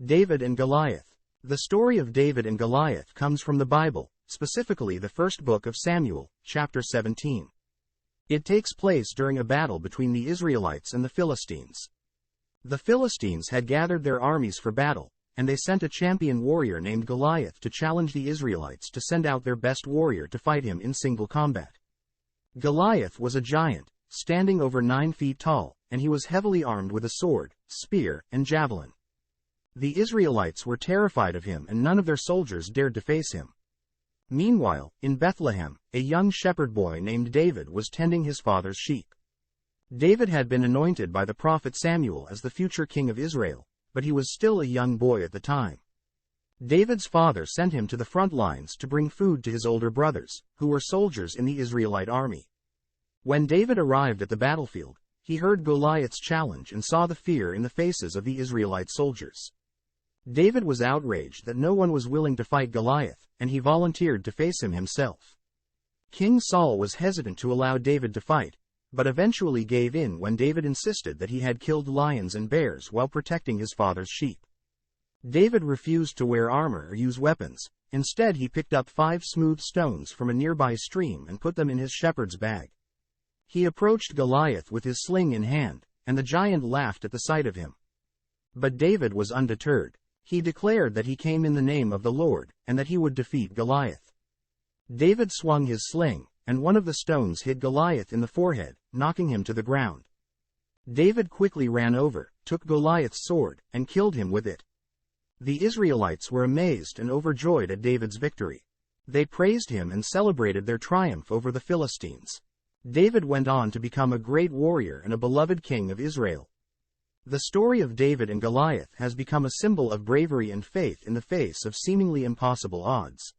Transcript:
David and Goliath. The story of David and Goliath comes from the Bible, specifically the first book of Samuel, chapter 17. It takes place during a battle between the Israelites and the Philistines. The Philistines had gathered their armies for battle, and they sent a champion warrior named Goliath to challenge the Israelites to send out their best warrior to fight him in single combat. Goliath was a giant, standing over 9 feet tall, and he was heavily armed with a sword, spear, and javelin. The Israelites were terrified of him and none of their soldiers dared to face him. Meanwhile, in Bethlehem, a young shepherd boy named David was tending his father's sheep. David had been anointed by the prophet Samuel as the future king of Israel, but he was still a young boy at the time. David's father sent him to the front lines to bring food to his older brothers, who were soldiers in the Israelite army. When David arrived at the battlefield, he heard Goliath's challenge and saw the fear in the faces of the Israelite soldiers. David was outraged that no one was willing to fight Goliath, and he volunteered to face him himself. King Saul was hesitant to allow David to fight, but eventually gave in when David insisted that he had killed lions and bears while protecting his father's sheep. David refused to wear armor or use weapons. Instead, he picked up 5 smooth stones from a nearby stream and put them in his shepherd's bag. He approached Goliath with his sling in hand, and the giant laughed at the sight of him. But David was undeterred. He declared that he came in the name of the Lord, and that he would defeat Goliath. David swung his sling, and one of the stones hit Goliath in the forehead, knocking him to the ground. David quickly ran over, took Goliath's sword, and killed him with it. The Israelites were amazed and overjoyed at David's victory. They praised him and celebrated their triumph over the Philistines. David went on to become a great warrior and a beloved king of Israel. The story of David and Goliath has become a symbol of bravery and faith in the face of seemingly impossible odds.